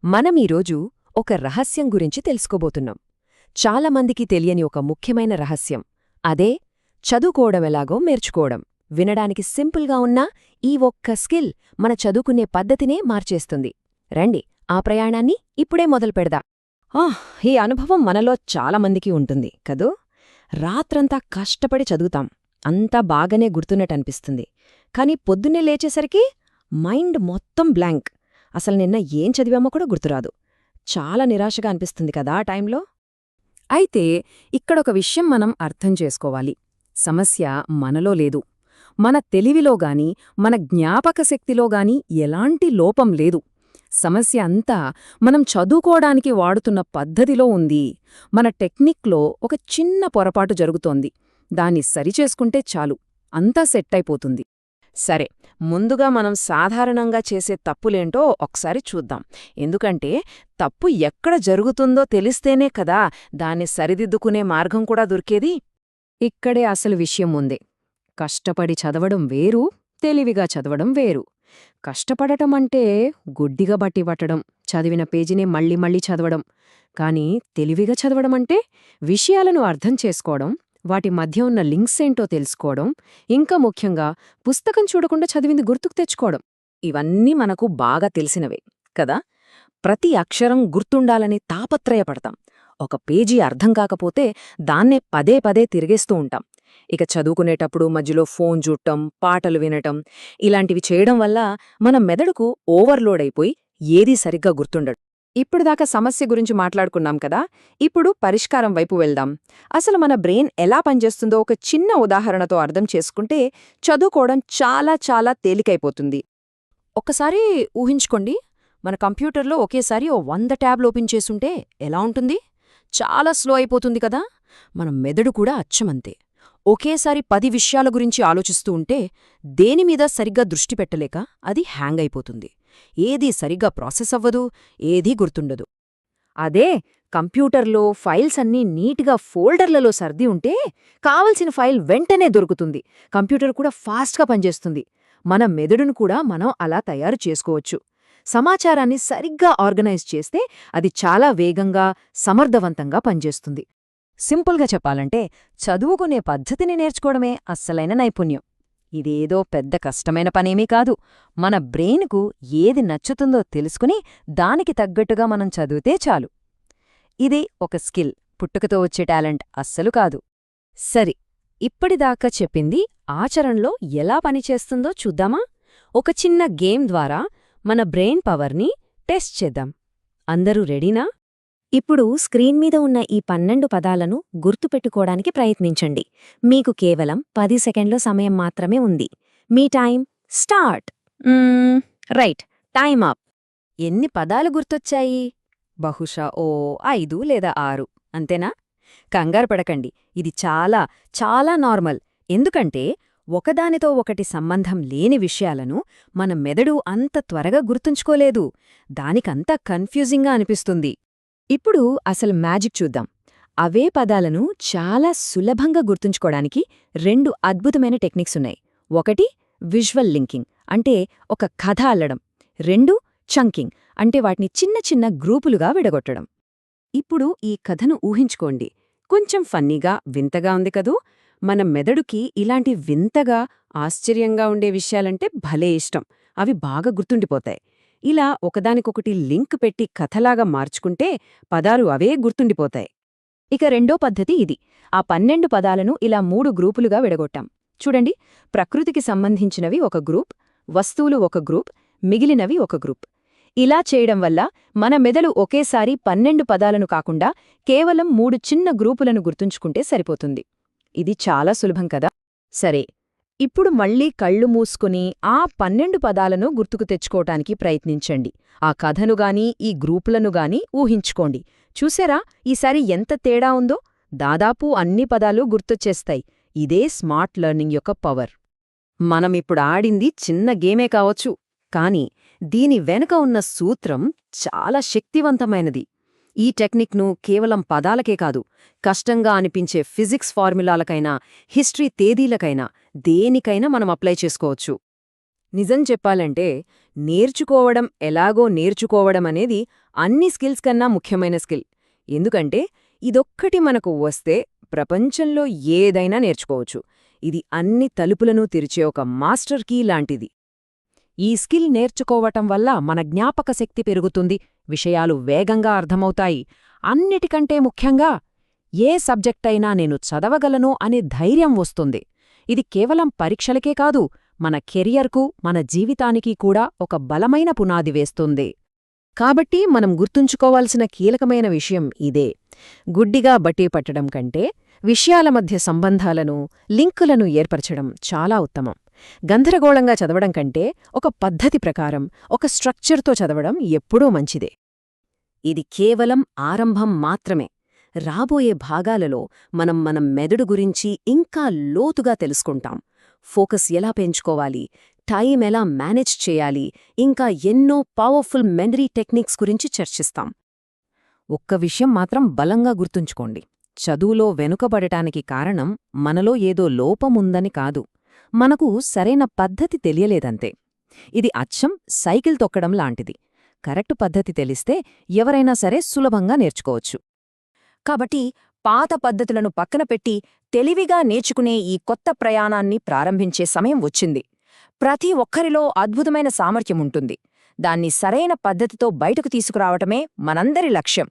మనమీరోజు ఒక రహస్యం గురించి తెలుసుకోబోతున్నాం. చాలామందికి తెలియని ఒక ముఖ్యమైన రహస్యం. అదే చదువుకోవడమెలాగో నేర్చుకోవడం. వినడానికి సింపుల్గా ఉన్నా ఈ ఒక్క స్కిల్ మన చదువుకునే పద్ధతినే మార్చేస్తుంది. రండి, ఆ ప్రయాణాన్ని ఇప్పుడే మొదలుపెడదాం. ఈ అనుభవం మనలో చాలామందికి ఉంటుంది కదూ. రాత్రంతా కష్టపడి చదువుతాం, అంతా బాగానే గుర్తున్నట్టనిపిస్తుంది. కాని పొద్దున్నే లేచేసరికి మైండ్ మొత్తం బ్లాంక్. అసలు నిన్న ఏం చదివామో కూడా గుర్తురాదు. చాలా నిరాశగా అనిపిస్తుంది కదా ఆ టైంలో. అయితే ఇక్కడొక విషయం మనం అర్థం చేసుకోవాలి. సమస్య మనలో లేదు, మన తెలివిలోగాని మన జ్ఞాపకశక్తిలోగాని ఎలాంటి లోపం లేదు. సమస్య అంతా మనం చదువుకోవడానికి వాడుతున్న పద్ధతిలో ఉంది. మన టెక్నిక్లో ఒక చిన్న పొరపాటు జరుగుతోంది. దాన్ని సరిచేసుకుంటే చాలు, అంతా సెట్ అయిపోతుంది. సరే, ముందుగా మనం సాధారణంగా చేసే తప్పులేంటో ఒకసారి చూద్దాం. ఎందుకంటే తప్పు ఎక్కడ జరుగుతుందో తెలిస్తేనే కదా దాన్ని సరిదిద్దుకునే మార్గం కూడా దొరికేది. ఇక్కడే అసలు విషయం ఉంది. కష్టపడి చదవడం వేరు, తెలివిగా చదవడం వేరు. కష్టపడటమంటే గుడ్డిగా బట్టి పట్టడం, చదివిన పేజీనే మళ్ళీ మళ్ళీ చదవడం. కాని తెలివిగా చదవడమంటే విషయాలను అర్థం చేసుకోవడం, వాటి మధ్య ఉన్న లింక్స్ ఏంటో తెలుసుకోవడం, ఇంకా ముఖ్యంగా పుస్తకం చూడకుండా చదివింది గుర్తుకు తెచ్చుకోవడం. ఇవన్నీ మనకు బాగా తెలిసినవే కదా. ప్రతి అక్షరం గుర్తుండాలని తాపత్రయపడతాం. ఒక పేజీ అర్థం కాకపోతే దాన్నే పదే పదే తిరిగేస్తూ ఉంటాం. ఇక చదువుకునేటప్పుడు మధ్యలో ఫోన్ చూడటం, పాటలు వినటం, ఇలాంటివి చేయడం వల్ల మన మెదడుకు ఓవర్లోడ్ అయిపోయి ఏదీ సరిగ్గా గుర్తుండడు. ఇప్పుడుదాకా సమస్య గురించి మాట్లాడుకున్నాం కదా, ఇప్పుడు పరిష్కారం వైపు వెళ్దాం. అసలు మన బ్రెయిన్ ఎలా పనిచేస్తుందో ఒక చిన్న ఉదాహరణతో అర్థం చేసుకుంటే చదువుకోవడం చాలా చాలా తేలికైపోతుంది. ఒక్కసారి ఊహించుకోండి, మన కంప్యూటర్లో ఒకేసారి 100 ట్యాబ్లు ఓపెన్ చేసుంటే ఎలా ఉంటుంది? చాలా స్లో అయిపోతుంది కదా. మన మెదడు కూడా అచ్చమంతే. ఒకేసారి 10 విషయాల గురించి ఆలోచిస్తూ ఉంటే దేనిమీద సరిగ్గా దృష్టి పెట్టలేక అది హ్యాంగ్ అయిపోతుంది. ఏదీ సరిగ్గా ప్రాసెస్ అవ్వదు, ఏదీ గుర్తుండదు. అదే కంప్యూటర్లో ఫైల్స్ అన్నీ నీట్గా ఫోల్డర్లలో సర్ది ఉంటే కావలసిన ఫైల్ వెంటనే దొరుకుతుంది. కంప్యూటర్ కూడా ఫాస్ట్గా పనిచేస్తుంది. మన మెదడును కూడా మనం అలా తయారు చేసుకోవచ్చు. సమాచారాన్ని సరిగ్గా ఆర్గనైజ్ చేస్తే అది చాలా వేగంగా, సమర్థవంతంగా పనిచేస్తుంది. సింపుల్గా చెప్పాలంటే చదువుకునే పద్ధతిని నేర్చుకోవడమే అస్సలైన నైపుణ్యం. ఇదేదో పెద్ద కష్టమైన పనేమీ కాదు. మన బ్రెయిన్కు ఏది నచ్చుతుందో తెలుసుకుని దానికి తగ్గట్టుగా మనం చదివితే చాలు. ఇది ఒక స్కిల్, పుట్టుకతో వచ్చే టాలెంట్ అస్సలు కాదు. సరి, ఇప్పటిదాకా చెప్పింది ఆచరణలో ఎలా పనిచేస్తుందో చూద్దామా? ఒక చిన్న గేమ్ ద్వారా మన బ్రెయిన్ పవర్ని టెస్ట్ చేద్దాం. అందరూ రెడీనా? ఇప్పుడు స్క్రీన్ మీద ఉన్న ఈ 12 పదాలను గుర్తుపెట్టుకోవడానికి ప్రయత్నించండి. మీకు కేవలం 10 సెకండ్ల సమయం మాత్రమే ఉంది. మీ time start. Right, time up. ఎన్ని పదాలు గుర్తొచ్చాయి? బహుశా 5 లేదా 6, అంతేనా? కంగారు పడకండి, ఇది చాలా చాలా నార్మల్. ఎందుకంటే ఒకదానితో ఒకటి సంబంధం లేని విషయాలను మన మెదడు అంత త్వరగా గుర్తుంచుకోలేదు. దానికంత కన్ఫ్యూజింగ్గా అనిపిస్తుంది. ఇప్పుడు అసలు మ్యాజిక్ చూద్దాం. అవే పదాలను చాలా సులభంగా గుర్తుంచుకోవడానికి 2 అద్భుతమైన టెక్నిక్స్ ఉన్నాయి. ఒకటి విజువల్ లింకింగ్, అంటే ఒక కథ అల్లడం. 2 చంకింగ్, అంటే వాటిని చిన్న చిన్న గ్రూపులుగా విడగొట్టడం. ఇప్పుడు ఈ కథను ఊహించుకోండి. కొంచెం ఫన్నీగా, వింతగా ఉంది కదూ. మన మెదడుకి ఇలాంటి వింతగా, ఆశ్చర్యంగా ఉండే విషయాలంటే భలే ఇష్టం. అవి బాగా గుర్తుండిపోతాయి. ఇలా ఒకదానికొకటి లింక్ పెట్టి కథలాగా మార్చుకుంటే పదాలు అవే గుర్తుండిపోతాయి. ఇక రెండో పద్ధతి ఇది. ఆ 12 పదాలను ఇలా 3 గ్రూపులుగా విడగొట్టాం. చూడండి, ప్రకృతికి సంబంధించినవి ఒక గ్రూప్, వస్తువులు ఒక గ్రూప్, మిగిలినవి ఒక గ్రూప్. ఇలా చేయడం వల్ల మన మెదడు ఒకేసారి 12 పదాలను కాకుండా కేవలం 3 చిన్న గ్రూపులను గుర్తుంచుకుంటే సరిపోతుంది. ఇది చాలా సులభం కదా. సరే, ఇప్పుడు మళ్లీ కళ్ళు మూసుకుని ఆ 12 పదాలను గుర్తుకు తెచ్చుకోవటానికి ప్రయత్నించండి. ఆ కథనుగాని ఈ గ్రూపులనుగాని ఊహించుకోండి. చూసారా ఈసారి ఎంత తేడా ఉందో? దాదాపు అన్ని పదాలు గుర్తొచ్చేస్తాయి. ఇదే స్మార్ట్ లెర్నింగ్ యొక్క పవర్. మనమిప్పుడు ఆడింది చిన్న గేమే కావచ్చు, కాని దీని వెనుక ఉన్న సూత్రం చాలా శక్తివంతమైనది. ఈ టెక్నిక్ను కేవలం పదాలకే కాదు, కష్టంగా అనిపించే ఫిజిక్స్ ఫార్ములాలకైనా, హిస్టరీ తేదీలకైనా, దేనికైనా మనం అప్లై చేసుకోవచ్చు. నిజం చెప్పాలంటే నేర్చుకోవడం ఎలాగో నేర్చుకోవడం అనేది అన్ని స్కిల్స్ కన్నా ముఖ్యమైన స్కిల్. ఎందుకంటే ఇదొక్కటి మనకు వస్తే ప్రపంచంలో ఏదైనా నేర్చుకోవచ్చు. ఇది అన్ని తలుపులను తెరిచే ఒక మాస్టర్ కీ లాంటిది. ఈ స్కిల్ నేర్చుకోవటం వల్ల మన జ్ఞాపకశక్తి పెరుగుతుంది, విషయాలు వేగంగా అర్థమవుతాయి. అన్నిటికంటే ముఖ్యంగా ఏ సబ్జెక్టైనా నేను చదవగలను అనే ధైర్యం వస్తుంది. ఇది కేవలం పరీక్షలకే కాదు, మన కెరియర్కు, మన జీవితానికి కూడా ఒక బలమైన పునాది వేస్తుంది. కాబట్టి మనం గుర్తుంచుకోవాల్సిన కీలకమైన విషయం ఇదే: గుడ్డిగా బట్టి పట్టడం కంటే విషయాల మధ్య సంబంధాలను, లింకులను ఏర్పరచడం చాలా ఉత్తమం. గందరగోళంగా చదవడం కంటే ఒక పద్ధతి ప్రకారం, ఒక స్ట్రక్చర్తో చదవడం ఎప్పుడూ మంచిదే. ఇది కేవలం ఆరంభం మాత్రమే. రాబోయే భాగాలలో మన మెదడు గురించి ఇంకా లోతుగా తెలుసుకుంటాం. ఫోకస్ ఎలా పెంచుకోవాలి, టైం ఎలా మేనేజ్ చేయాలి, ఇంకా ఎన్నో పవర్ఫుల్ మెమరీ టెక్నిక్స్ గురించి చర్చిస్తాం. ఒక్క విషయం మాత్రం బలంగా గుర్తుంచుకోండి: చదువులో వెనుకబడటానికి కారణం మనలో ఏదో లోపముందని కాదు, మనకు సరైన పద్ధతి తెలియలేదంతే. ఇది అచ్చం సైకిల్ తొక్కడం లాంటిది. కరెక్ట్ పద్ధతి తెలిస్తే ఎవరైనా సరే సులభంగా నేర్చుకోవచ్చు. కాబట్టి పాత పద్ధతులను పక్కన పెట్టి తెలివిగా నేర్చుకునే ఈ కొత్త ప్రయాణాన్ని ప్రారంభించే సమయం వచ్చింది. ప్రతి ఒక్కరిలో అద్భుతమైన సామర్థ్యముంటుంది. దాన్ని సరైన పద్ధతితో బయటకు తీసుకురావటమే మనందరి లక్ష్యం.